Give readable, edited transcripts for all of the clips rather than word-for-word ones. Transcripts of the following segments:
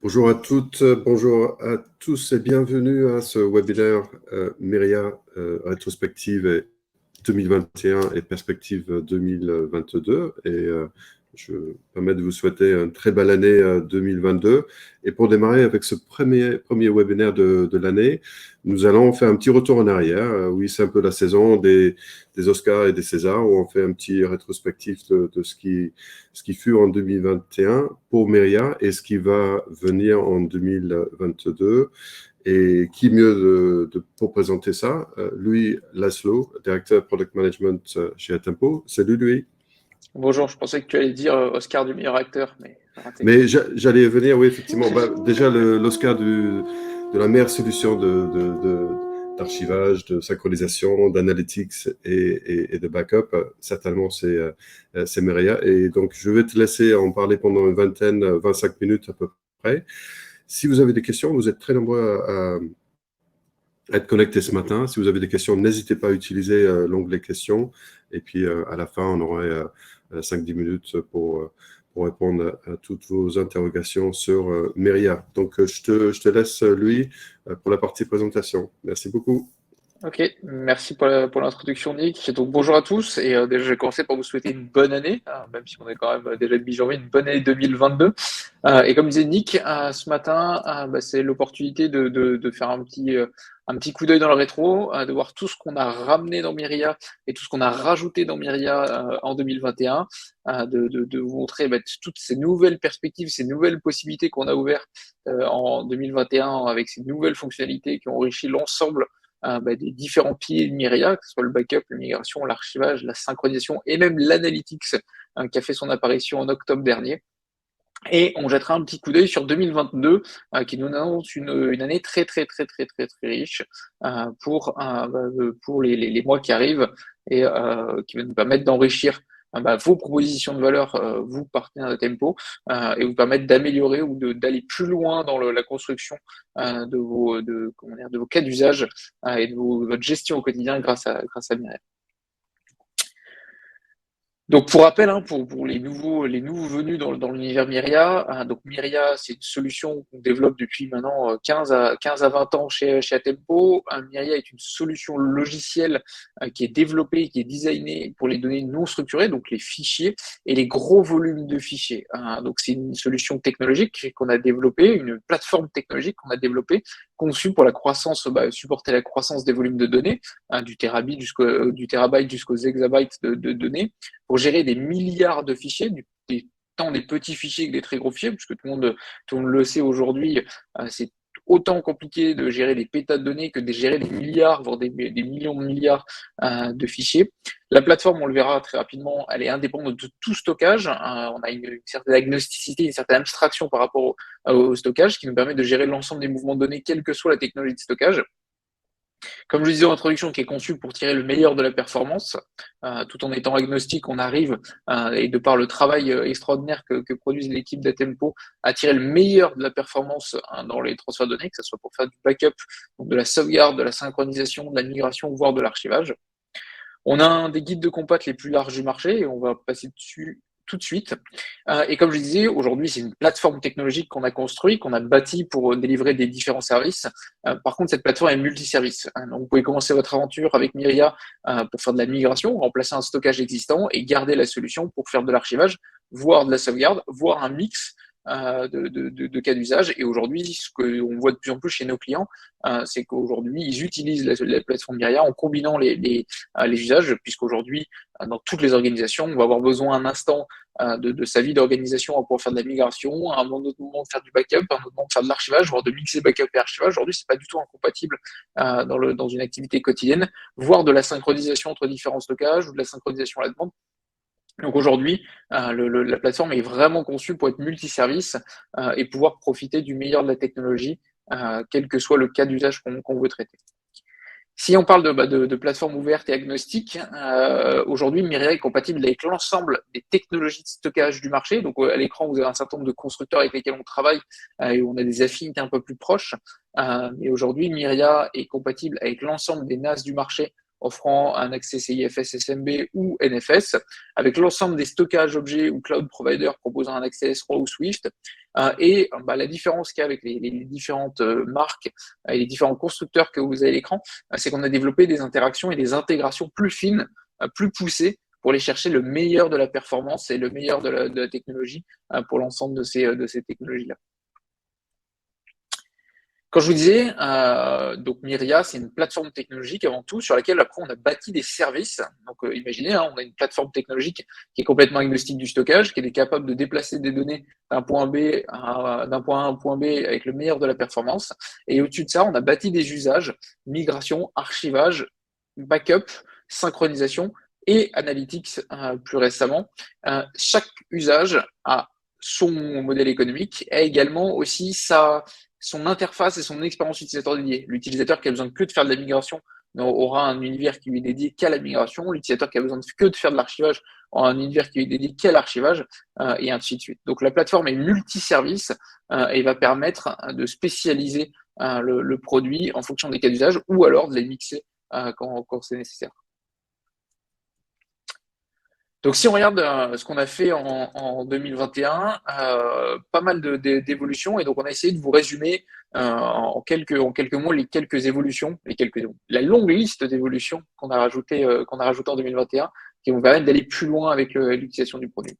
Bonjour à toutes, bonjour à tous et bienvenue à ce webinaire Myria rétrospective 2021 et perspective 2022. Je me permets de vous souhaiter une très belle année 2022. Et pour démarrer avec ce premier webinaire de l'année, nous allons faire un petit retour en arrière. Oui, c'est un peu la saison des Oscars et des Césars où on fait un petit rétrospectif de ce qui fut en 2021 pour Myria et ce qui va venir en 2022. Et qui mieux pour présenter ça? Louis Laszlo, directeur Product Management chez Atempo. Salut Louis. Bonjour, je pensais que tu allais dire Oscar du meilleur acteur, mais raté. Mais j'allais venir, oui, effectivement. Déjà, l'Oscar de la meilleure solution d'archivage, de synchronisation, d'analytics et de backup, certainement, c'est Myria. Et donc, je vais te laisser en parler pendant une 25 minutes à peu près. Si vous avez des questions, vous êtes très nombreux à être connectés ce matin. Si vous avez des questions, n'hésitez pas à utiliser l'onglet questions. Et puis, à la fin, on aurait 5-10 minutes pour répondre à toutes vos interrogations sur Myria. Donc, je te laisse, Louis, pour la partie présentation. Merci beaucoup. Ok, merci pour l'introduction, Nick. Donc bonjour à tous, et déjà je vais commencer par vous souhaiter une bonne année, même si on est quand même déjà le mi-janvier, une bonne année 2022. Et comme disait Nick, ce matin, c'est l'opportunité de faire un petit coup d'œil dans le rétro, de voir tout ce qu'on a ramené dans Myria et tout ce qu'on a rajouté dans Myria en 2021, de vous montrer toutes ces nouvelles perspectives, ces nouvelles possibilités qu'on a ouvertes en 2021 avec ces nouvelles fonctionnalités qui ont enrichi l'ensemble des différents piliers de Myria, que ce soit le backup, la migration, l'archivage, la synchronisation et même l'analytics qui a fait son apparition en octobre dernier. Et on jettera un petit coup d'œil sur 2022 qui nous annonce une année très très très très très très riche pour les mois qui arrivent et qui va nous permettre d'enrichir vos propositions de valeur, vous partenaires de Tempo, et vous permettre d'améliorer ou d'aller plus loin dans la construction de vos cas d'usage et de votre gestion au quotidien grâce à Myriad. Donc pour rappel, pour les nouveaux venus dans l'univers Myria, donc Myria, c'est une solution qu'on développe depuis maintenant 15 à 20 ans chez Atempo. Myria est une solution logicielle qui est développée, qui est designée pour les données non structurées, donc les fichiers et les gros volumes de fichiers. Donc c'est une solution technologique qu'on a développée, une plateforme technologique qu'on a développée, conçue pour la croissance, supporter la croissance des volumes de données, du terabyte jusqu'aux exabytes de données, pour gérer des milliards de fichiers, tant des petits fichiers que des très gros fichiers, puisque tout le monde le sait aujourd'hui, c'est autant compliqué de gérer des pétas de données que de gérer des milliards, voire des millions de milliards de fichiers. La plateforme, on le verra très rapidement, elle est indépendante de tout stockage. On a une certaine agnosticité, une certaine abstraction par rapport au stockage, qui nous permet de gérer l'ensemble des mouvements de données, quelle que soit la technologie de stockage. Comme je disais en introduction, qui est conçu pour tirer le meilleur de la performance, tout en étant agnostique, on arrive, et de par le travail extraordinaire que produise l'équipe d'Atempo, à tirer le meilleur de la performance dans les transferts de données, que ce soit pour faire du backup, donc de la sauvegarde, de la synchronisation, de la migration, voire de l'archivage. On a un des guides de compat les plus larges du marché et on va passer dessus tout de suite. Et comme je disais, aujourd'hui, c'est une plateforme technologique qu'on a construite, qu'on a bâtie pour délivrer des différents services. Par contre, cette plateforme est multiservice. Donc, vous pouvez commencer votre aventure avec Myria pour faire de la migration, remplacer un stockage existant et garder la solution pour faire de l'archivage, voire de la sauvegarde, voire un mix de cas d'usage. Et aujourd'hui, ce qu'on voit de plus en plus chez nos clients, c'est qu'aujourd'hui, ils utilisent la plateforme Myria en combinant les usages, puisqu'aujourd'hui, dans toutes les organisations, on va avoir besoin un instant de sa vie d'organisation pour faire de la migration, à un autre moment de faire du backup, à un autre moment de faire de l'archivage, voire de mixer backup et archivage. Aujourd'hui, c'est pas du tout incompatible dans une activité quotidienne, voire de la synchronisation entre différents stockages ou de la synchronisation à la demande. Donc aujourd'hui, la plateforme est vraiment conçue pour être multiservice et pouvoir profiter du meilleur de la technologie, quel que soit le cas d'usage qu'on veut traiter. Si on parle de plateforme ouverte et agnostique, aujourd'hui, Myria est compatible avec l'ensemble des technologies de stockage du marché. Donc, à l'écran, vous avez un certain nombre de constructeurs avec lesquels on travaille et où on a des affinités un peu plus proches. Mais aujourd'hui, Myria est compatible avec l'ensemble des NAS du marché offrant un accès CIFS, SMB ou NFS, avec l'ensemble des stockages objets ou cloud providers proposant un accès S3 ou Swift. La différence qu'il y a avec les différentes marques et les différents constructeurs que vous avez à l'écran, c'est qu'on a développé des interactions et des intégrations plus fines, plus poussées, pour aller chercher le meilleur de la performance et le meilleur de la technologie pour l'ensemble de ces technologies-là. Quand je vous disais, donc Myria, c'est une plateforme technologique avant tout sur laquelle après on a bâti des services. Donc imaginez, on a une plateforme technologique qui est complètement agnostique du stockage, qui est capable de déplacer des données d'un point B d'un point A à un point B avec le meilleur de la performance. Et au-dessus de ça, on a bâti des usages, migration, archivage, backup, synchronisation et analytics plus récemment. Chaque usage a son modèle économique et également aussi son interface et son expérience utilisateur dédiée. L'utilisateur qui a besoin que de faire de la migration aura un univers qui lui est dédié qu'à la migration. L'utilisateur qui a besoin que de faire de l'archivage aura un univers qui lui est dédié qu'à l'archivage, et ainsi de suite. Donc la plateforme est multiservice et va permettre de spécialiser le produit en fonction des cas d'usage ou alors de les mixer quand c'est nécessaire. Donc, si on regarde ce qu'on a fait en 2021, pas mal d'évolutions, et donc on a essayé de vous résumer en quelques mots les quelques évolutions, la longue liste d'évolutions qu'on a rajoutées en 2021, qui vont permettre d'aller plus loin avec l'utilisation du produit.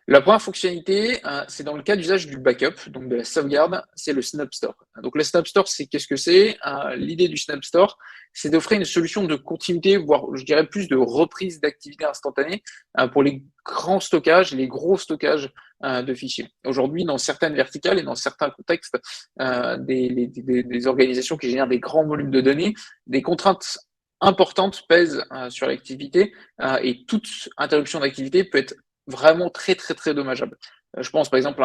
La première fonctionnalité, c'est dans le cas d'usage du backup, donc de la sauvegarde, c'est le SnapStore. Donc le SnapStore, qu'est-ce que c'est? L'idée du SnapStore, c'est d'offrir une solution de continuité, voire je dirais plus de reprise d'activité instantanée pour les grands stockages, les gros stockages de fichiers. Aujourd'hui, dans certaines verticales et dans certains contextes, des organisations qui génèrent des grands volumes de données, des contraintes importantes pèsent sur l'activité et toute interruption d'activité peut être vraiment très très très dommageable. Je pense par exemple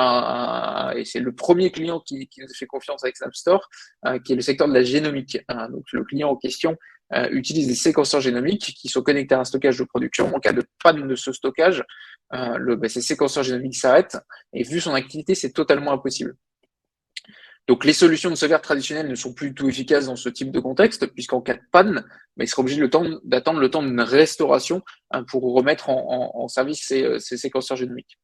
et c'est le premier client qui nous fait confiance avec SnapStore, qui est le secteur de la génomique. Donc le client en question utilise des séquenceurs génomiques qui sont connectés à un stockage de production. En cas de panne de ce stockage, ces séquenceurs génomiques s'arrêtent et vu son activité, c'est totalement impossible. Donc, les solutions de sauvegarde traditionnelles ne sont plus du tout efficaces dans ce type de contexte, puisqu'en cas de panne, il sera obligé d'attendre le temps d'une restauration pour remettre en service ces séquenceurs génomiques.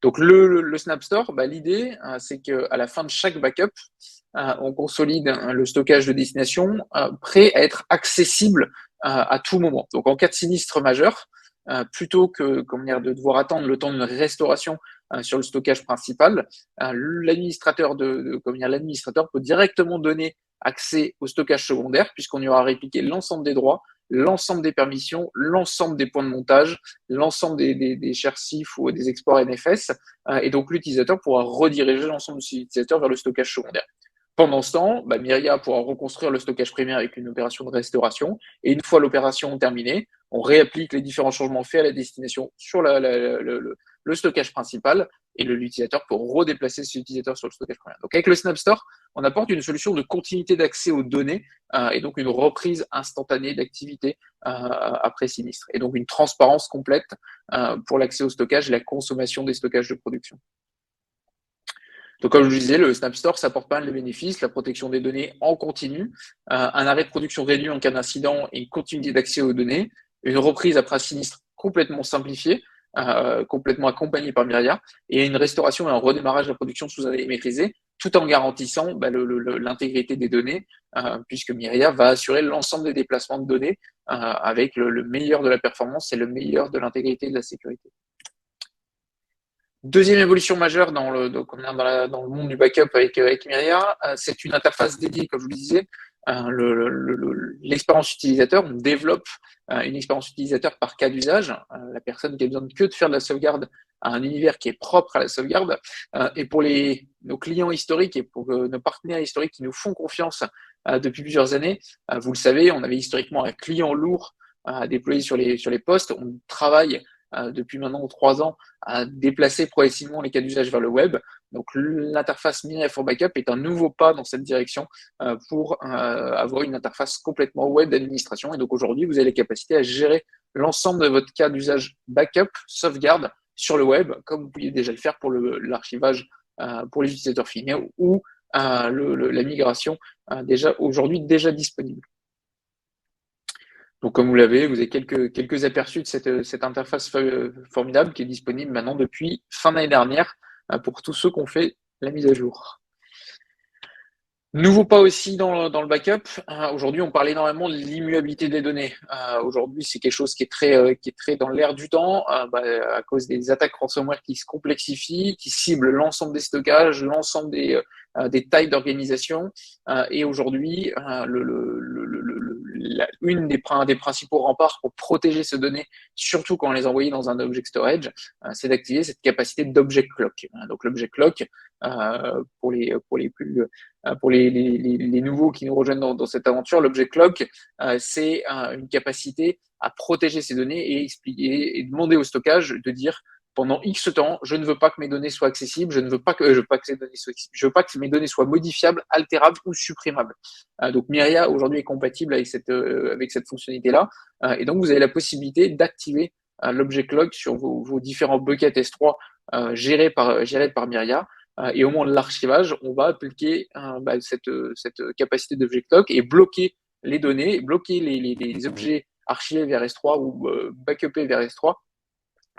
Donc, le SnapStore, l'idée, c'est qu'à la fin de chaque backup, on consolide le stockage de destination prêt à être accessible à tout moment. Donc, en cas de sinistre majeur, plutôt que de devoir attendre le temps d'une restauration sur le stockage principal, l'administrateur peut directement donner accès au stockage secondaire puisqu'on y aura répliqué l'ensemble des droits, l'ensemble des permissions, l'ensemble des points de montage, l'ensemble des cherchifs ou des exports NFS, et donc l'utilisateur pourra rediriger l'ensemble de ses utilisateurs vers le stockage secondaire. Pendant ce temps, Myria pourra reconstruire le stockage primaire avec une opération de restauration. Et une fois l'opération terminée, on réapplique les différents changements faits à la destination sur le stockage principal et l'utilisateur peut redéplacer ses utilisateurs sur le stockage primaire. Donc avec le SnapStore, on apporte une solution de continuité d'accès aux données et donc une reprise instantanée d'activité après sinistre. Et donc une transparence complète pour l'accès au stockage et la consommation des stockages de production. Donc, comme je vous disais, le SnapStore, ça apporte pas mal de bénéfices, la protection des données en continu, un arrêt de production réduit en cas d'incident et une continuité d'accès aux données, une reprise après un sinistre complètement simplifiée, complètement accompagnée par Myria, et une restauration et un redémarrage de la production sous un délai maîtrisé, tout en garantissant l'intégrité des données, puisque Myria va assurer l'ensemble des déplacements de données avec le meilleur de la performance et le meilleur de l'intégrité et de la sécurité. Deuxième évolution majeure dans le monde du backup avec Myria, c'est une interface dédiée, comme je vous le disais, l'expérience utilisateur. On développe une expérience utilisateur par cas d'usage. La personne qui a besoin que de faire de la sauvegarde a un univers qui est propre à la sauvegarde. Et pour nos clients historiques et pour nos partenaires historiques qui nous font confiance depuis plusieurs années, vous le savez, on avait historiquement un client lourd déployé sur les postes. On travaille depuis maintenant 3 ans à déplacer progressivement les cas d'usage vers le web. Donc l'interface Myria for Backup est un nouveau pas dans cette direction pour avoir une interface complètement web d'administration. Et donc aujourd'hui, vous avez les capacités à gérer l'ensemble de votre cas d'usage backup, sauvegarde sur le web, comme vous pouviez déjà le faire pour l'archivage pour les utilisateurs finaux ou la migration aujourd'hui déjà disponible. Donc, comme vous l'avez, vous avez quelques aperçus de cette interface formidable qui est disponible maintenant depuis fin d'année dernière pour tous ceux qui ont fait la mise à jour. Nouveau pas aussi dans le backup. Aujourd'hui, on parle énormément de l'immuabilité des données. Aujourd'hui, c'est quelque chose qui est très dans l'air du temps, à cause des attaques ransomware qui se complexifient, qui ciblent l'ensemble des stockages, l'ensemble des tailles d'organisation. Et aujourd'hui, des principaux remparts pour protéger ces données, surtout quand on les envoie dans un object storage, c'est d'activer cette capacité d'object lock. Donc l'object lock, pour les nouveaux qui nous rejoignent dans cette aventure, l'object lock, c'est une capacité à protéger ces données et expliquer et demander au stockage de dire pendant X temps, je ne veux pas que mes données soient accessibles, je ne veux pas que ces données soient accessibles, je veux pas que mes données soient modifiables, altérables ou supprimables. Donc Myria aujourd'hui est compatible avec cette fonctionnalité-là, et donc vous avez la possibilité d'activer l'object lock sur vos différents buckets S3 gérés par Myria. Et au moment de l'archivage, on va appliquer cette capacité d'object lock et bloquer les données, bloquer les objets archivés vers S3 ou backupés vers S3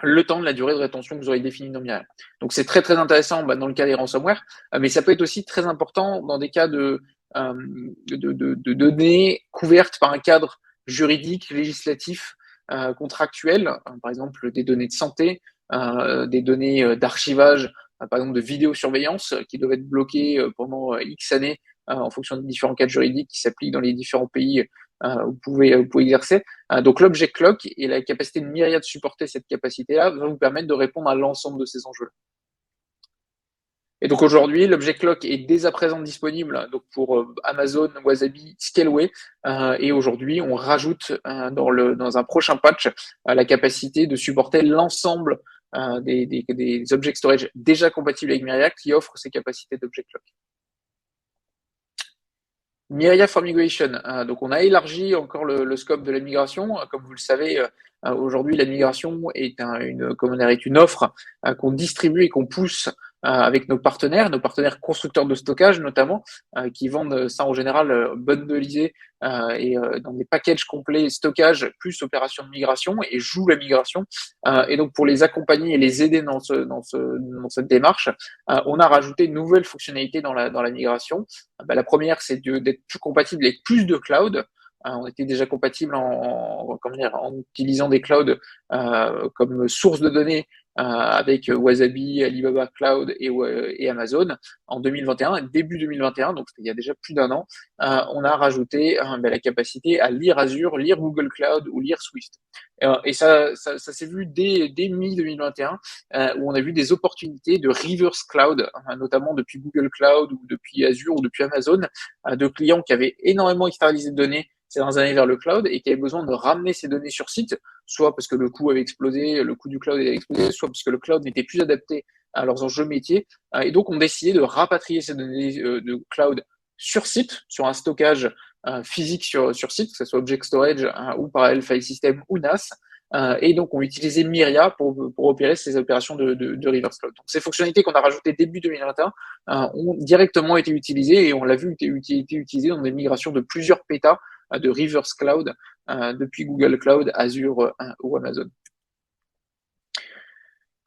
le temps de la durée de rétention que vous aurez définie dans Myria. Donc c'est très très intéressant dans le cas des ransomware, mais ça peut être aussi très important dans des cas de données couvertes par un cadre juridique, législatif, contractuel, par exemple des données de santé, des données d'archivage, par exemple de vidéosurveillance, qui doivent être bloquées pendant X années en fonction des différents cadres juridiques qui s'appliquent dans les différents pays où vous pouvez exercer. Donc l'object lock et la capacité de Myria de supporter cette capacité-là va vous permettre de répondre à l'ensemble de ces enjeux-là. Et donc aujourd'hui, l'object lock est dès à présent disponible donc pour Amazon, Wasabi, Scaleway. Et aujourd'hui, on rajoute dans un prochain patch la capacité de supporter l'ensemble des object storage déjà compatibles avec Myria qui offrent ces capacités d'object lock. Myria for Migration. Donc, on a élargi encore le scope de la migration. Comme vous le savez, aujourd'hui, la migration est une offre qu'on distribue et qu'on pousse avec nos partenaires constructeurs de stockage notamment, qui vendent ça en général bundlelisé et dans des packages complets stockage plus opération de migration et jouent la migration. Et donc pour les accompagner et les aider dans cette démarche, on a rajouté une nouvelle fonctionnalité dans la migration. La première, c'est d'être plus compatible avec plus de cloud. On était déjà compatible en utilisant des clouds comme source de données avec Wasabi, Alibaba Cloud et Amazon en 2021, début 2021, donc il y a déjà plus d'un an, on a rajouté la capacité à lire Azure, lire Google Cloud ou lire Swift. Et ça s'est vu dès mi-2021 où on a vu des opportunités de reverse cloud, notamment depuis Google Cloud ou depuis Azure ou depuis Amazon, de clients qui avaient énormément externalisé de données ces dernières années vers le cloud et qui avaient besoin de ramener ces données sur site, soit parce que le coût avait explosé, le coût du cloud avait explosé, soit parce que le cloud n'était plus adapté à leurs enjeux métiers. Et donc, on décidé de rapatrier ces données de cloud sur site, sur un stockage physique sur site, que ce soit Object Storage ou Parallel File System ou NAS. Et donc, on utilisait Myria pour opérer ces opérations de reverse cloud. Donc, ces fonctionnalités qu'on a rajoutées début 2021 ont directement été utilisées et on l'a vu été utilisées dans des migrations de plusieurs pétas de reverse cloud depuis Google Cloud, Azure ou Amazon.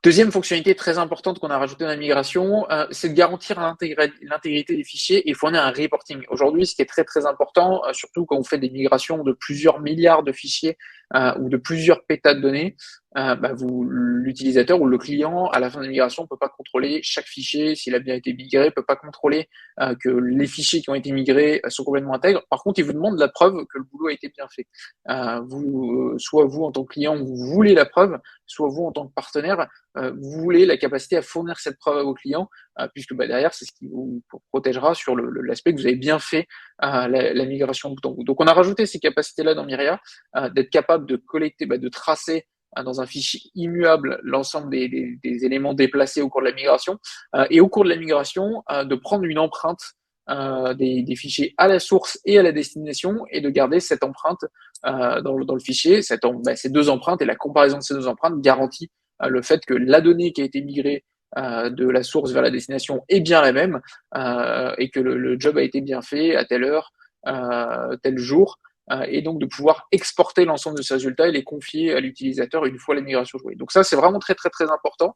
Deuxième fonctionnalité très importante qu'on a rajoutée dans la migration, c'est de garantir l'intégrité des fichiers et fournir un reporting. Aujourd'hui, ce qui est très très important, surtout quand on fait des migrations de plusieurs milliards de fichiers ou de plusieurs pétas de données, l'utilisateur ou le client, à la fin de la migration, ne peut pas contrôler chaque fichier s'il a bien été migré, ne peut pas contrôler que les fichiers qui ont été migrés sont complètement intègres. Par contre, il vous demande la preuve que le boulot a été bien fait. Soit vous, en tant que client, vous voulez la preuve, soit vous, en tant que partenaire, vous voulez la capacité à fournir cette preuve à vos clients, puisque derrière, c'est ce qui vous protégera sur l'aspect que vous avez bien fait la migration bout en bout. Donc, on a rajouté ces capacités-là dans Myria, d'être capable de collecter, de tracer dans un fichier immuable l'ensemble des éléments déplacés au cours de la migration, et au cours de la migration, de prendre une empreinte des fichiers à la source et à la destination et de garder cette empreinte dans le fichier. Ces deux empreintes et la comparaison de ces deux empreintes garantit le fait que la donnée qui a été migrée de la source vers la destination est bien la même et que le job a été bien fait à telle heure, tel jour. et donc de pouvoir exporter l'ensemble de ces résultats et les confier à l'utilisateur une fois la migration jouée. Donc ça, c'est vraiment très très très important,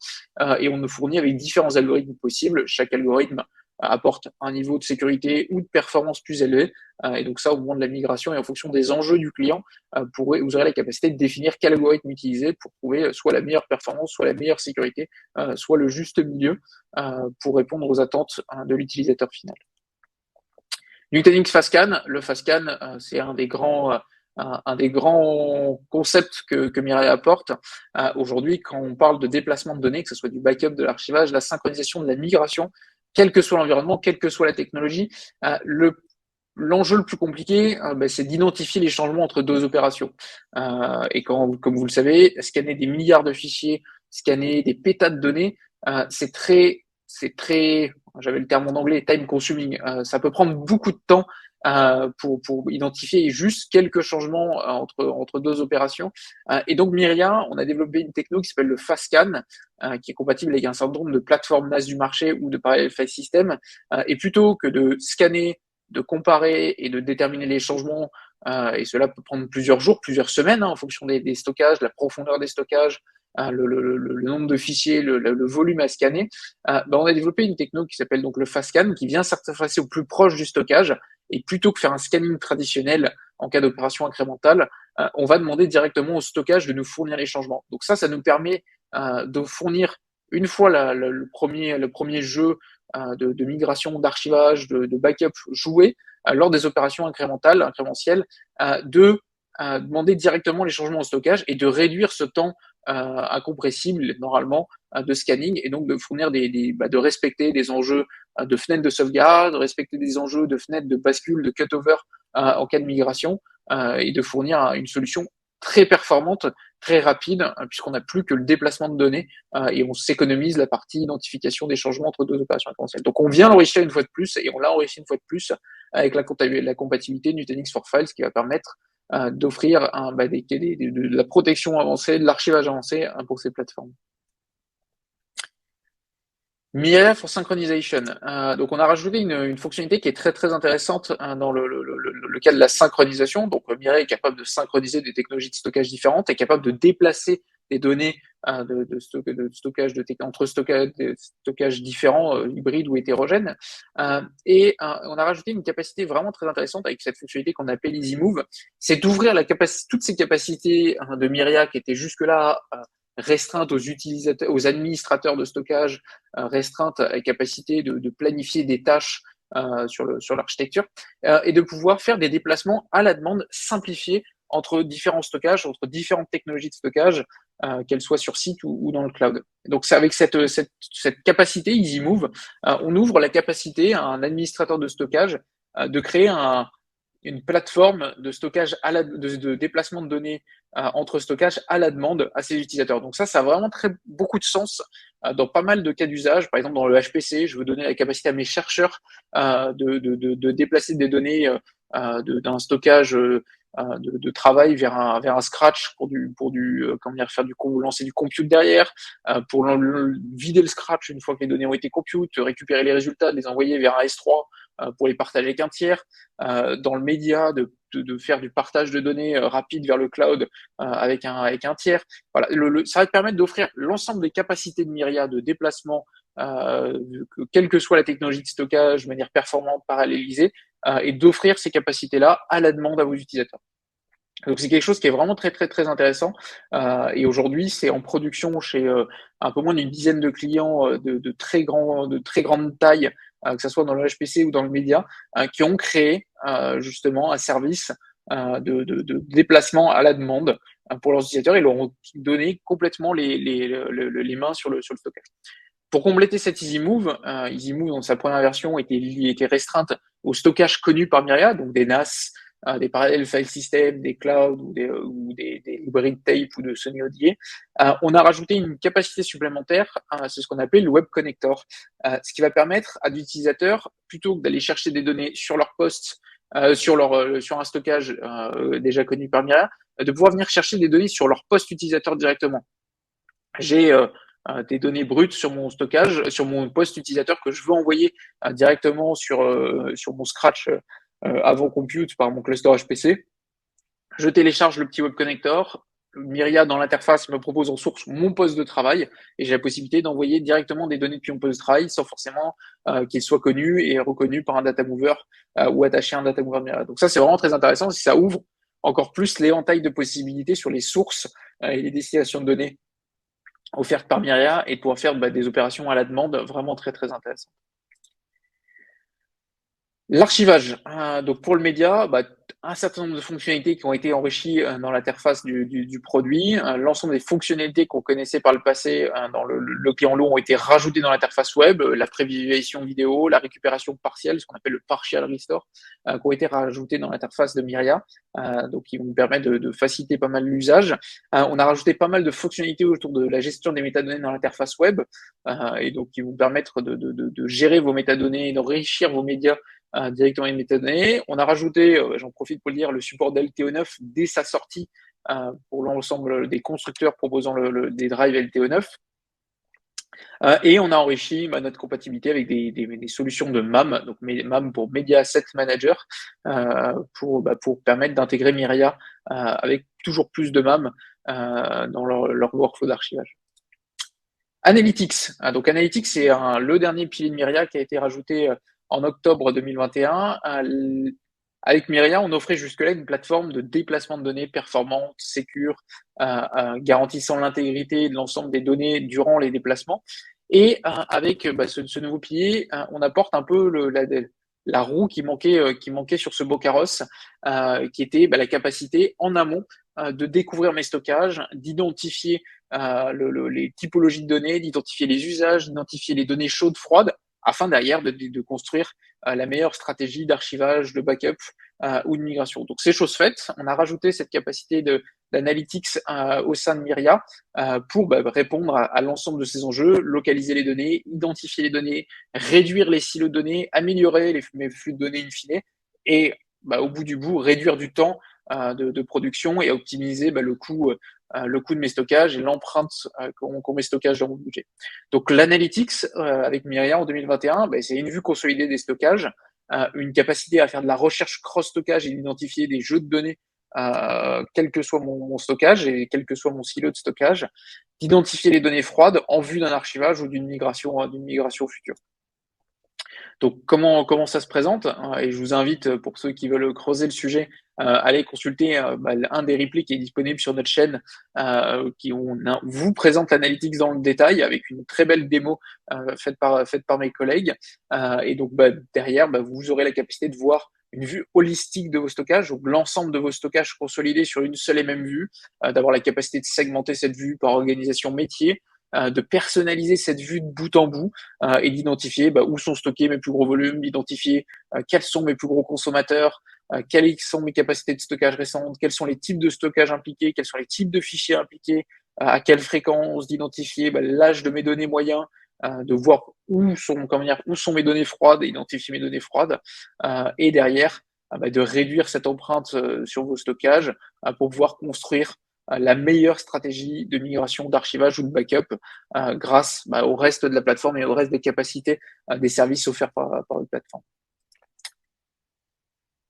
et on nous fournit avec différents algorithmes possibles. Chaque algorithme apporte un niveau de sécurité ou de performance plus élevé, et donc ça, au moment de la migration et en fonction des enjeux du client, vous aurez la capacité de définir quel algorithme utiliser pour trouver soit la meilleure performance, soit la meilleure sécurité, soit le juste milieu pour répondre aux attentes de l'utilisateur final. Nutanix Fastcan, le Fastcan, c'est un des grands concepts que Mirai apporte. Aujourd'hui, quand on parle de déplacement de données, que ce soit du backup, de l'archivage, la synchronisation, de la migration, quel que soit l'environnement, quelle que soit la technologie, l'enjeu le plus compliqué, c'est d'identifier les changements entre deux opérations. Et comme vous le savez, scanner des milliards de fichiers, scanner des pétas de données, c'est très, j'avais le terme en anglais, time consuming. Ça peut prendre beaucoup de temps pour identifier juste quelques changements entre deux opérations. Et donc Myria, on a développé une techno qui s'appelle le Fastcan, qui est compatible avec un certain nombre de plateformes NAS du marché ou de parallel file system. Et plutôt que de scanner, de comparer et de déterminer les changements, et cela peut prendre plusieurs jours, plusieurs semaines, en fonction des stockages, la profondeur des stockages, le nombre de fichiers, le volume à scanner, on a développé une techno qui s'appelle donc le Fastcan, qui vient s'interfacer au plus proche du stockage, et plutôt que faire un scanning traditionnel en cas d'opération incrémentale, on va demander directement au stockage de nous fournir les changements. Donc ça nous permet de fournir une fois le premier jeu de migration, d'archivage, de backup joué lors des opérations incrémentielles, de demander directement les changements au stockage et de réduire ce temps incompressible normalement de scanning, et donc de fournir de respecter des enjeux de fenêtres de sauvegarde, de respecter des enjeux de fenêtres de bascule, de cutover en cas de migration, et de fournir une solution très performante, très rapide, puisqu'on n'a plus que le déplacement de données, et on s'économise la partie identification des changements entre deux opérations incrémentielles. Donc on vient l'enrichir une fois de plus, et on l'a enrichi une fois de plus avec la compatibilité Nutanix for Files, qui va permettre d'offrir de la protection avancée, de l'archivage avancé pour ces plateformes. Mirai for Synchronization. Donc, on a rajouté une fonctionnalité qui est très très intéressante dans le cas de la synchronisation. Donc, Mirai est capable de synchroniser des technologies de stockage différentes, est capable de déplacer des données entre stockages différents, hybrides ou hétérogènes. Et on a rajouté une capacité vraiment très intéressante avec cette fonctionnalité qu'on appelle Easy Move. C'est d'ouvrir toutes ces capacités de Mirai qui étaient jusque-là restreinte aux utilisateurs, aux administrateurs de stockage, restreinte à la capacité de planifier des tâches sur l'architecture, et de pouvoir faire des déplacements à la demande simplifiés entre différents stockages, entre différentes technologies de stockage, qu'elles soient sur site ou dans le cloud. Donc c'est avec cette capacité EasyMove, on ouvre la capacité à un administrateur de stockage de créer une plateforme de stockage de déplacement de données entre stockage à la demande à ses utilisateurs. Donc ça a vraiment beaucoup de sens dans pas mal de cas d'usage. Par exemple, dans le HPC, je veux donner la capacité à mes chercheurs de déplacer des données d'un stockage de travail vers un scratch lancer du compute derrière, pour vider le scratch une fois que les données ont été compute, récupérer les résultats, les envoyer vers un S3 pour les partager avec un tiers, dans le média, de faire du partage de données rapide vers le cloud avec un tiers. Voilà, ça va te permettre d'offrir l'ensemble des capacités de Myria de déplacement, quelle que soit la technologie de stockage, de manière performante, parallélisée, et d'offrir ces capacités-là à la demande à vos utilisateurs. Donc c'est quelque chose qui est vraiment très très très intéressant, et aujourd'hui c'est en production chez un peu moins d'une dizaine de clients de très grande taille, que ce soit dans le HPC ou dans le média, qui ont créé justement un service de déplacement à la demande pour leurs utilisateurs, et leur ont donné complètement les mains sur le stockage. Pour compléter cette EasyMove, EasyMove dans sa première version était restreinte au stockage connu par Myria, donc des NAS, des parallel file systems, des clouds ou des hybrid tape ou de Sony ODA. On a rajouté une capacité supplémentaire, c'est ce qu'on appelle le Web Connector, ce qui va permettre à l'utilisateur, plutôt que d'aller chercher des données sur leur poste, sur un stockage déjà connu par Myria, de pouvoir venir chercher des données sur leur poste utilisateur directement. J'ai des données brutes sur mon stockage, sur mon poste utilisateur que je veux envoyer directement sur mon scratch avant compute par mon cluster HPC. Je télécharge le petit web connector. Myria, dans l'interface, me propose en source mon poste de travail et j'ai la possibilité d'envoyer directement des données depuis mon poste de travail sans forcément qu'il soit connu et reconnu par un data mover ou attaché à un data mover Myria. Donc ça, c'est vraiment très intéressant si ça ouvre encore plus l'éventail de possibilités sur les sources et les destinations de données offertes par Myria et de pouvoir faire des opérations à la demande vraiment très, très intéressantes. L'archivage. Donc pour le média, un certain nombre de fonctionnalités qui ont été enrichies dans l'interface du produit. L'ensemble des fonctionnalités qu'on connaissait par le passé dans le client lourd ont été rajoutées dans l'interface web. La prévisualisation vidéo, la récupération partielle, ce qu'on appelle le partial restore, qui ont été rajoutées dans l'interface de Myria. Donc qui vont nous permettre de faciliter pas mal l'usage. On a rajouté pas mal de fonctionnalités autour de la gestion des métadonnées dans l'interface web et donc qui vont permettre de gérer vos métadonnées et d'enrichir vos médias directement une métadonnée. On a rajouté, j'en profite pour le dire, le support d'LTO9 dès sa sortie pour l'ensemble des constructeurs proposant des drives LTO9. Et on a enrichi notre compatibilité avec des solutions de MAM, donc MAM pour Media Asset Manager, pour permettre d'intégrer Myria avec toujours plus de MAM dans leur workflow d'archivage. Analytics. Donc Analytics, c'est le dernier pilier de Myria qui a été rajouté en octobre 2021. Avec Myria, on offrait jusque-là une plateforme de déplacement de données performante, sécure, garantissant l'intégrité de l'ensemble des données durant les déplacements. Et avec ce nouveau pilier, on apporte un peu la roue qui manquait sur ce beau carrosse, qui était la capacité en amont de découvrir mes stockages, d'identifier les typologies de données, d'identifier les usages, d'identifier les données chaudes, froides, afin derrière de construire la meilleure stratégie d'archivage, de backup ou de migration. Donc c'est chose faite. On a rajouté cette capacité d'analytics au sein de Myria pour répondre à l'ensemble de ces enjeux, localiser les données, identifier les données, réduire les silos de données, améliorer mes flux de données in fine et au bout du bout, réduire du temps de production et optimiser le coût de mes stockages et l'empreinte qu'ont mes stockages dans mon budget. Donc l'analytics avec Myria en 2021, c'est une vue consolidée des stockages, une capacité à faire de la recherche cross-stockage et d'identifier des jeux de données quel que soit mon stockage et quel que soit mon silo de stockage, d'identifier les données froides en vue d'un archivage ou d'une migration future. Donc comment ça se présente, et je vous invite, pour ceux qui veulent creuser le sujet, aller consulter un des replays qui est disponible sur notre chaîne, qui vous présente l'analytics dans le détail avec une très belle démo faite par mes collègues. Et donc derrière, vous aurez la capacité de voir une vue holistique de vos stockages, donc l'ensemble de vos stockages consolidés sur une seule et même vue, d'avoir la capacité de segmenter cette vue par organisation métier, de personnaliser cette vue de bout en bout et d'identifier où sont stockés mes plus gros volumes, d'identifier quels sont mes plus gros consommateurs, quelles sont mes capacités de stockage récentes, quels sont les types de stockage impliqués, quels sont les types de fichiers impliqués, à quelle fréquence, d'identifier l'âge de mes données moyens, de voir où sont mes données froides, identifier mes données froides, et derrière de réduire cette empreinte sur vos stockages pour pouvoir construire la meilleure stratégie de migration, d'archivage ou de backup grâce au reste de la plateforme et au reste des capacités des services offerts par la plateforme.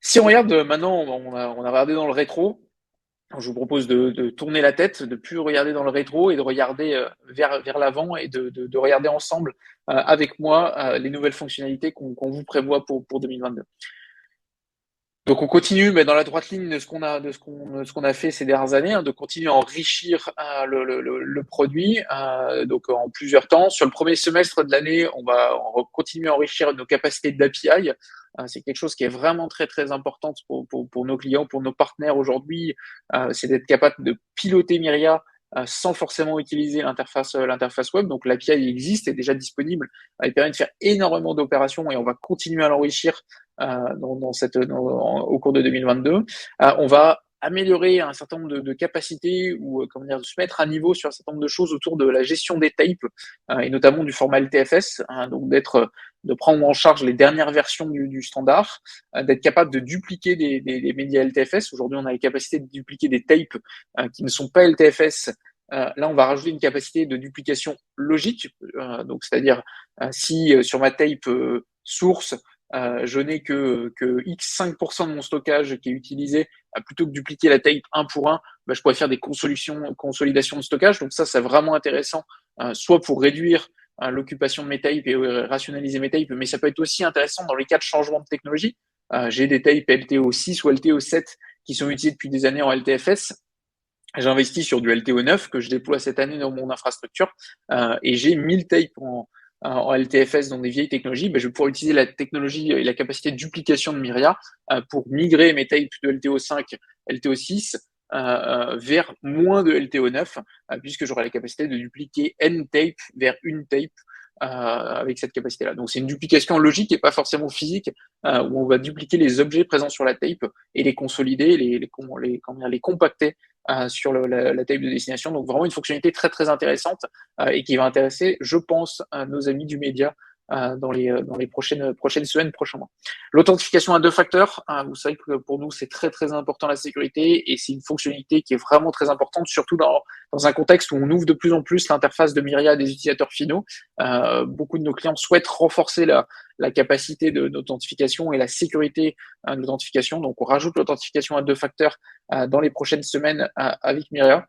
Si on regarde maintenant, on a regardé dans le rétro, je vous propose de tourner la tête, de plus regarder dans le rétro et de regarder vers l'avant et de regarder ensemble avec moi les nouvelles fonctionnalités qu'on vous prévoit pour 2022. Donc on continue dans la droite ligne de ce qu'on a fait ces dernières années, de continuer à enrichir le produit donc en plusieurs temps. Sur le premier semestre de l'année, on va continuer à enrichir nos capacités d'API. C'est quelque chose qui est vraiment très très important pour nos clients, pour nos partenaires aujourd'hui. C'est d'être capable de piloter Myria sans forcément utiliser l'interface web. Donc l'API existe, est déjà disponible. Elle permet de faire énormément d'opérations et on va continuer à l'enrichir au cours de 2022. On va améliorer un certain nombre de capacités ou de se mettre à niveau sur un certain nombre de choses autour de la gestion des tapes et notamment du format LTFS, donc de prendre en charge les dernières versions du standard, d'être capable de dupliquer des médias LTFS. Aujourd'hui, on a la capacité de dupliquer des tapes qui ne sont pas LTFS. Là, on va rajouter une capacité de duplication logique, donc c'est-à-dire si sur ma tape source, je n'ai que X5% de mon stockage qui est utilisé, plutôt que dupliquer la tape un pour un, je pourrais faire des consolidations de stockage. Donc ça, c'est vraiment intéressant, soit pour réduire l'occupation de mes tapes et rationaliser mes tapes, mais ça peut être aussi intéressant dans les cas de changement de technologie. J'ai des tapes LTO6 ou LTO7 qui sont utilisées depuis des années en LTFS. J'investis sur du LTO9 que je déploie cette année dans mon infrastructure, et j'ai 1000 tapes en LTFS dans des vieilles technologies. Je vais pouvoir utiliser la technologie et la capacité de duplication de Myria pour migrer mes tapes de LTO5, LTO6 vers moins de LTO9, puisque j'aurai la capacité de dupliquer N tapes vers une tape avec cette capacité-là. Donc c'est une duplication logique et pas forcément physique, où on va dupliquer les objets présents sur la tape et les consolider, les compacter sur la tape de destination. Donc vraiment une fonctionnalité très très intéressante et qui va intéresser, je pense, nos amis du média dans les prochaines semaines, prochains mois. L'authentification à deux facteurs, vous savez que pour nous c'est très très important la sécurité et c'est une fonctionnalité qui est vraiment très importante, surtout dans un contexte où on ouvre de plus en plus l'interface de Myria à des utilisateurs finaux. Beaucoup de nos clients souhaitent renforcer la capacité d'authentification et la sécurité de l'authentification. Donc on rajoute l'authentification à deux facteurs dans les prochaines semaines avec Myria.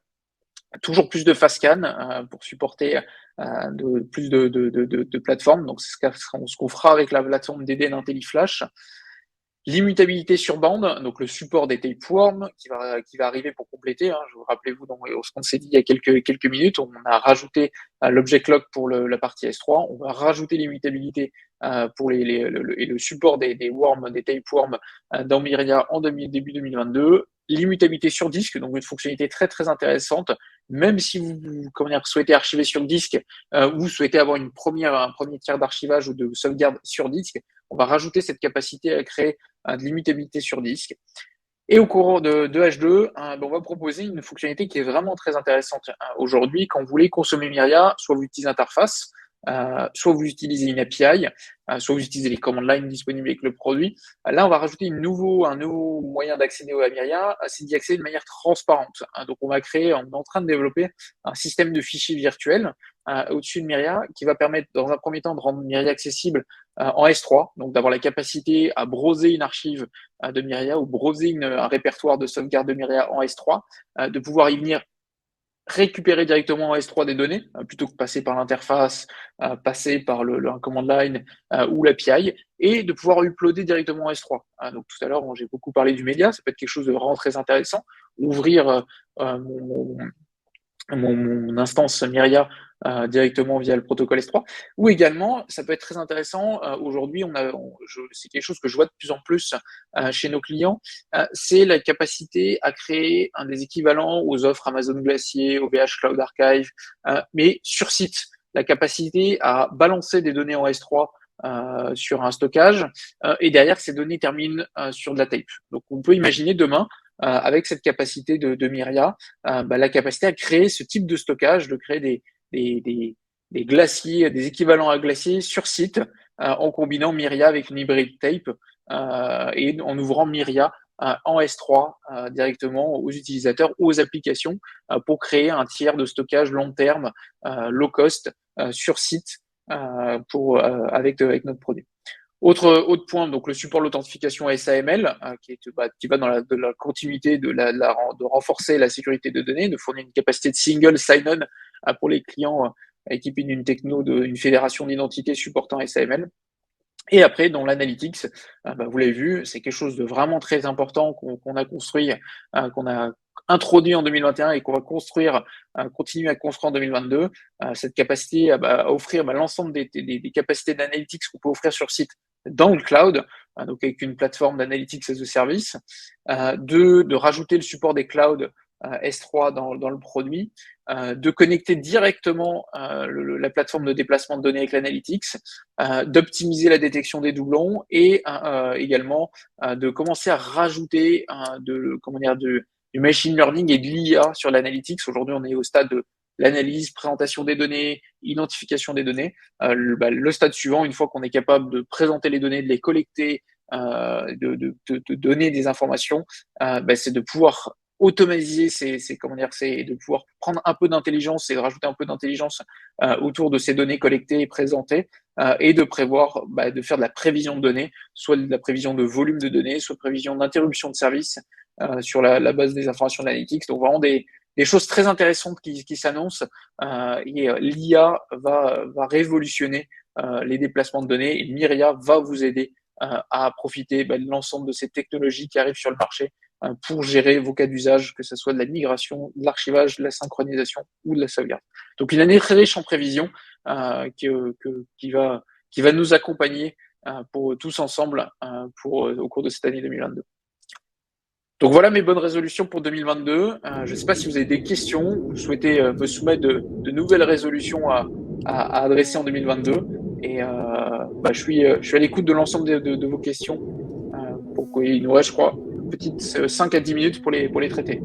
Toujours plus de FastScan pour supporter plus de plateformes. Donc, c'est ce qu'on fera avec la plateforme DD d'IntelliFlash. L'immutabilité sur bande, donc le support des tapeworms qui va arriver pour compléter. Je vous rappelez-vous dans ce qu'on s'est dit il y a quelques minutes, on a rajouté l'object lock pour la partie S3. On va rajouter l'immutabilité pour le support des worms, des tapeworms dans Myria en début 2022. L'immutabilité sur disque, donc une fonctionnalité très très intéressante. Même si vous souhaitez archiver sur disque ou souhaitez avoir un premier tiers d'archivage ou de sauvegarde sur disque, on va rajouter cette capacité à créer de l'immutabilité sur disque. Et au cours de H2, on va proposer une fonctionnalité qui est vraiment très intéressante aujourd'hui. Quand vous voulez consommer Myria, soit vous utilisez l'interface, soit vous utilisez une API, soit vous utilisez les command line disponibles avec le produit. Là, on va rajouter un nouveau moyen d'accéder à Myria, c'est d'y accéder de manière transparente. Donc, on est en train de développer un système de fichiers virtuels au-dessus de Myria qui va permettre, dans un premier temps, de rendre Myria accessible en S3, donc d'avoir la capacité à browser une archive de Myria ou browser un répertoire de sauvegarde de Myria en S3, de pouvoir y venir récupérer directement en S3 des données, plutôt que passer par l'interface, passer par le command line ou l'API, et de pouvoir uploader directement en S3. Donc tout à l'heure, j'ai beaucoup parlé du média, ça peut être quelque chose de vraiment très intéressant. Ouvrir mon instance Myria directement via le protocole S3, ou également, ça peut être très intéressant, aujourd'hui, c'est quelque chose que je vois de plus en plus chez nos clients, c'est la capacité à créer un des équivalents aux offres Amazon Glacier, OVH Cloud Archive, mais sur site, la capacité à balancer des données en S3 sur un stockage, et derrière, ces données terminent sur de la tape. Donc, on peut imaginer demain, avec cette capacité de Myria, la capacité à créer ce type de stockage, de créer des glaciers, des équivalents à glaciers sur site, en combinant Myria avec une hybride tape et en ouvrant Myria en S3 directement aux utilisateurs ou aux applications pour créer un tiers de stockage long terme, low cost, sur site avec notre produit. Autre point, donc le support de l'authentification SAML, qui va dans la continuité de renforcer la sécurité de données, de fournir une capacité de single sign-on pour les clients équipés d'une d'une fédération d'identité supportant SAML. Et après, dans l'analytics, vous l'avez vu, c'est quelque chose de vraiment très important qu'on a construit, qu'on a introduit en 2021 et qu'on va continuer à construire en 2022, cette capacité à offrir l'ensemble des capacités d'analytics qu'on peut offrir sur site dans le cloud, donc avec une plateforme d'analytics as a service, de rajouter le support des clouds S3 dans le produit, de connecter directement la plateforme de déplacement de données avec l'analytics, d'optimiser la détection des doublons et également de commencer à rajouter du machine learning et de l'IA sur l'analytics. Aujourd'hui, on est au stade de l'analyse, présentation des données, identification des données. Le stade suivant, une fois qu'on est capable de présenter les données, de les collecter, de donner des informations, c'est de pouvoir automatiser c'est de pouvoir prendre un peu d'intelligence et de rajouter un peu d'intelligence autour de ces données collectées et présentées et de prévoir, de faire de la prévision de données, soit de la prévision de volume de données, soit de prévision d'interruption de service sur la base des informations d'analytics. Donc vraiment des choses très intéressantes qui s'annoncent et l'IA va révolutionner les déplacements de données et Myria va vous aider à profiter de l'ensemble de ces technologies qui arrivent sur le marché pour gérer vos cas d'usage, que ce soit de la migration, de l'archivage, de la synchronisation ou de la sauvegarde. Donc une année très riche en prévisions qui va nous accompagner pour tous ensemble au cours de cette année 2022. Donc voilà mes bonnes résolutions pour 2022. Je ne sais pas si vous avez des questions, vous souhaitez me soumettre de nouvelles résolutions à adresser en 2022. Et je suis à l'écoute de l'ensemble de vos questions pour qu'il nous reste, je crois, une petite 5 à 10 minutes pour les traiter.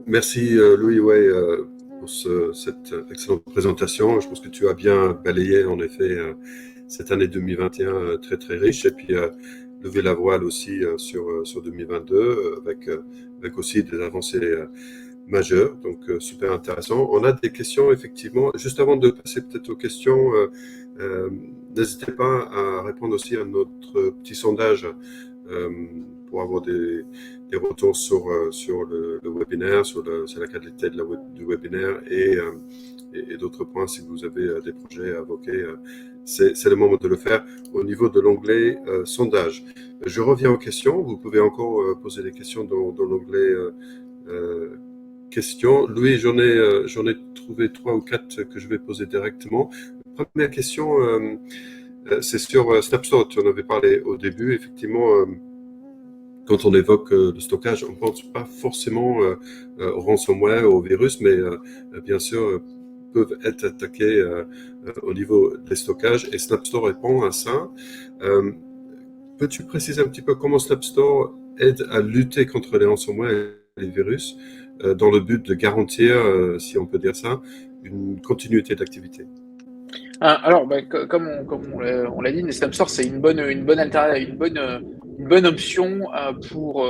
Merci Louis, pour cette excellente présentation. Je pense que tu as bien balayé en effet cette année 2021 très très riche et puis lever la voile aussi sur 2022 avec aussi des avancées majeures, donc super intéressant. On a des questions effectivement. Juste avant de passer peut-être aux questions, n'hésitez pas à répondre aussi à notre petit sondage pour avoir des retours sur le webinaire, sur la qualité du webinaire et d'autres points si vous avez des projets à évoquer. C'est le moment de le faire au niveau de l'onglet sondage. Je reviens aux questions. Vous pouvez encore poser des questions dans l'onglet questions. Louis, j'en ai trouvé 3 ou 4 que je vais poser directement. Première question, c'est sur Snapshot. On avait parlé au début. Effectivement, quand on évoque le stockage, on ne pense pas forcément au ransomware, au virus, mais bien sûr, peuvent être attaqués au niveau des stockages et Snapstore répond à ça. Peux-tu préciser un petit peu comment Snapstore aide à lutter contre les ransomware et les virus dans le but de garantir, si on peut dire ça, une continuité d'activité? Alors, comme on l'a dit, Snapstore c'est une bonne option pour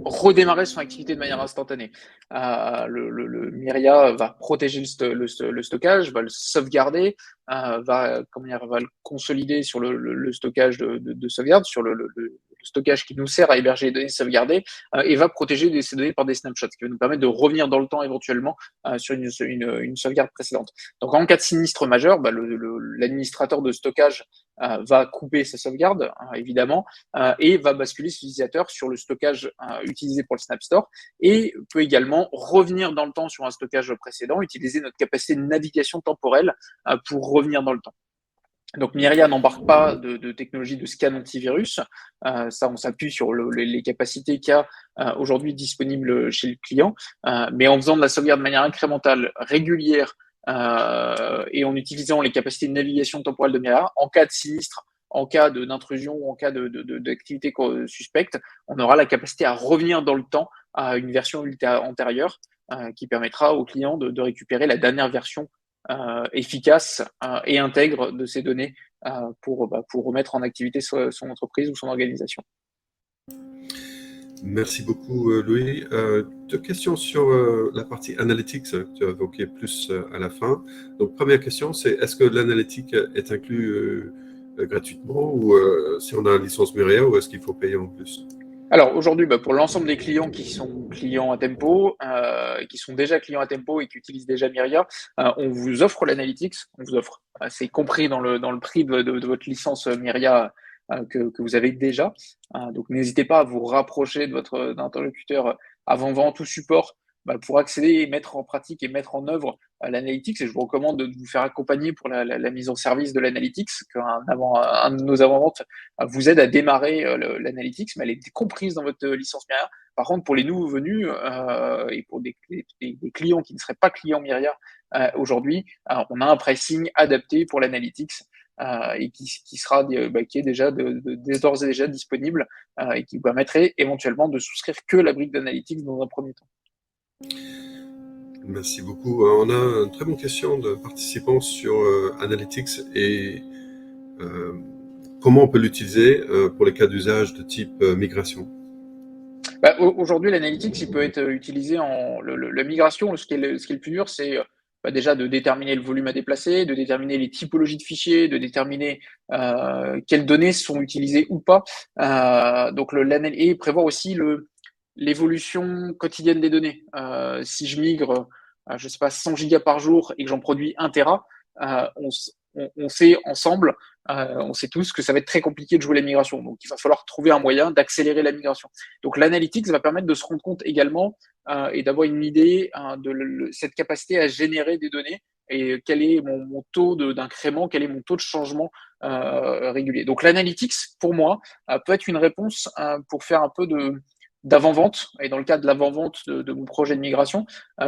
redémarrer son activité de manière instantanée. Le Myria va protéger le stockage, va le sauvegarder, va le consolider sur le stockage de sauvegarde, sur le stockage qui nous sert à héberger les données sauvegardées, et va protéger ces données par des snapshots, qui va nous permettre de revenir dans le temps éventuellement sur une sauvegarde précédente. Donc en cas de sinistre majeur, l'administrateur de stockage va couper sa sauvegarde, évidemment, et va basculer son utilisateur sur le stockage utilisé pour le Snapstore et peut également revenir dans le temps sur un stockage précédent, utiliser notre capacité de navigation temporelle pour revenir dans le temps. Donc Myria n'embarque pas de technologie de scan antivirus. Ça, on s'appuie sur les capacités qu'il y a aujourd'hui disponibles chez le client, mais en faisant de la sauvegarde de manière incrémentale, régulière, et en utilisant les capacités de navigation temporelle de Myria, en cas de sinistre, en cas d'intrusion ou en cas d'activité suspecte, on aura la capacité à revenir dans le temps à une version antérieure qui permettra au client de récupérer la dernière version efficace et intègre de ces données pour remettre en activité son entreprise ou son organisation. Merci beaucoup, Louis. 2 questions sur la partie analytics que tu as évoqué plus à la fin. Donc, première question, c'est est-ce que l'analytique est inclus gratuitement ou si on a une licence Myria ou est-ce qu'il faut payer en plus? Alors aujourd'hui, pour l'ensemble des clients qui sont clients à Tempo, qui sont déjà clients à Tempo et qui utilisent déjà Myria, on vous offre l'analytics, on vous offre, c'est compris dans le prix de votre licence Myria que vous avez déjà. Donc n'hésitez pas à vous rapprocher de votre interlocuteur avant-vente ou support pour accéder et mettre en pratique et mettre en œuvre l'analytics. Et je vous recommande de vous faire accompagner pour la mise en service de l'analytics, qu'un de nos avant-ventes vous aide à démarrer l'analytics, mais elle est comprise dans votre licence Myria. Par contre, pour les nouveaux venus et pour des clients qui ne seraient pas clients Myria aujourd'hui, on a un pricing adapté pour l'analytics et qui sera qui est déjà d'ores et déjà disponible et qui vous permettrait éventuellement de souscrire que la brique d'analytics dans un premier temps. Merci beaucoup. On a une très bonne question de participants sur Analytics et comment on peut l'utiliser pour les cas d'usage de type migration. Aujourd'hui, l'analytics, il peut être utilisé la migration. Ce qui est le plus dur, c'est déjà de déterminer le volume à déplacer, de déterminer les typologies de fichiers, de déterminer quelles données sont utilisées ou pas. Et prévoir aussi l'évolution quotidienne des données. Si je migre, je sais pas, 100 gigas par jour et que j'en produis 1 Tera, on sait ensemble, on sait tous que ça va être très compliqué de jouer la migration. Donc, il va falloir trouver un moyen d'accélérer la migration. Donc, l'analytics va permettre de se rendre compte également et d'avoir une idée cette capacité à générer des données et quel est mon taux d'incrément, quel est mon taux de changement régulier. Donc, l'analytics, pour moi, peut être une réponse pour faire un peu d'avant-vente, et dans le cadre de l'avant-vente de mon projet de migration,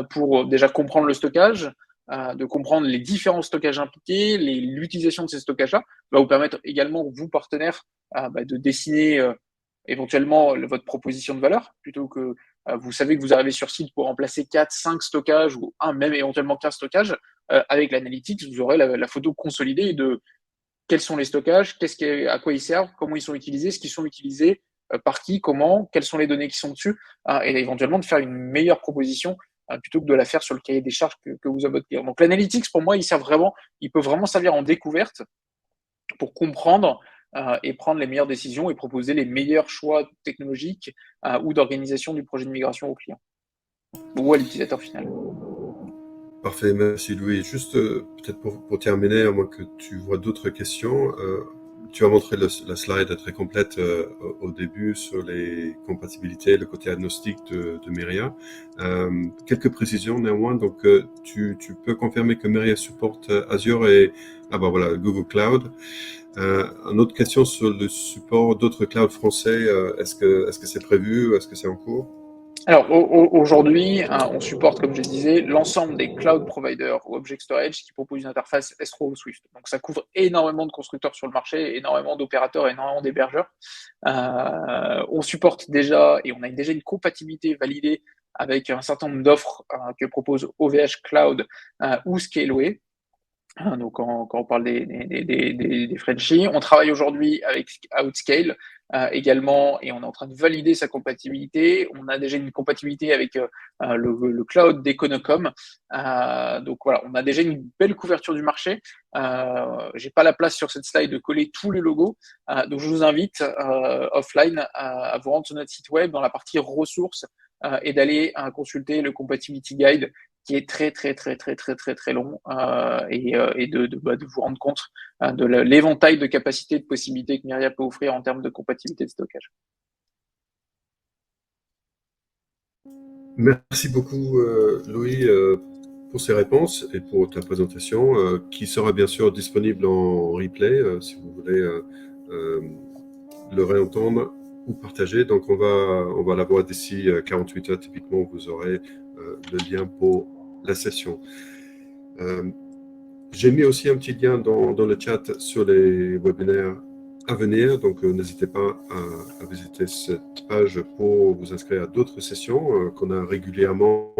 pour déjà comprendre le stockage, de comprendre les différents stockages impliqués, l'utilisation de ces stockages-là, va vous permettre également, vous, partenaires, de dessiner éventuellement votre proposition de valeur, plutôt que vous savez que vous arrivez sur site pour remplacer 4, 5 stockages, ou même éventuellement 15 stockages, avec l'analytics, vous aurez la photo consolidée de quels sont les stockages, à quoi ils servent, comment ils sont utilisés, ce qu'ils sont utilisés, par qui, comment, quelles sont les données qui sont dessus, et éventuellement de faire une meilleure proposition plutôt que de la faire sur le cahier des charges que vous avez votre client. Donc l'analytics, pour moi, il peut vraiment servir en découverte pour comprendre et prendre les meilleures décisions et proposer les meilleurs choix technologiques ou d'organisation du projet de migration au client ou à l'utilisateur final. Parfait, merci Louis. Juste peut-être pour terminer, à moins que tu vois d'autres questions, tu as montré la slide très complète au début sur les compatibilités, le côté agnostique de Myria. Quelques précisions néanmoins. Donc, tu peux confirmer que Myria supporte Azure et Google Cloud. Une autre question sur le support d'autres clouds français. Est-ce que c'est prévu? Est-ce que c'est en cours? Alors aujourd'hui, on supporte, comme je disais, l'ensemble des cloud providers ou object storage qui proposent une interface S3 ou Swift. Donc ça couvre énormément de constructeurs sur le marché, énormément d'opérateurs, énormément d'hébergeurs. On supporte déjà et on a déjà une compatibilité validée avec un certain nombre d'offres que propose OVH Cloud ou Scaleway. Donc, quand on parle des Frenchies, on travaille aujourd'hui avec Outscale également et on est en train de valider sa compatibilité. On a déjà une compatibilité avec le cloud d'Econocom. Donc voilà, on a déjà une belle couverture du marché. J'ai pas la place sur cette slide de coller tous les logos. Donc je vous invite offline à vous rendre sur notre site web dans la partie ressources et d'aller consulter le Compatibility Guide qui est très très très très très très très long et de vous rendre compte de l'éventail de capacités, de possibilités que Myria peut offrir en termes de compatibilité de stockage. Merci beaucoup Louis pour ces réponses et pour ta présentation qui sera bien sûr disponible en replay si vous voulez le réentendre ou partager. Donc on va la voir d'ici 48 heures typiquement, vous aurez le lien pour la session. J'ai mis aussi un petit lien dans le chat sur les webinaires à venir, donc n'hésitez pas à visiter cette page pour vous inscrire à d'autres sessions qu'on a régulièrement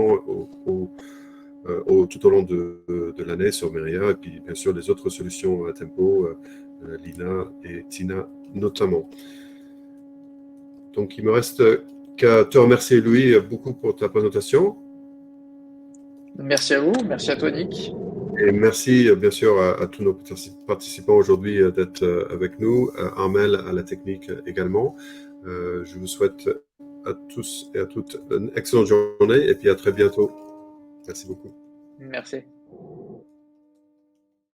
tout au long de l'année sur Myria, et puis bien sûr les autres solutions à Tempo, Lina et Tina notamment. Donc il me reste qu'à te remercier Louis beaucoup pour ta présentation. Merci à vous, merci à toi Nick. Et merci bien sûr à tous nos participants aujourd'hui d'être avec nous, à Armel à la technique également. Je vous souhaite à tous et à toutes une excellente journée et puis à très bientôt. Merci beaucoup. Merci.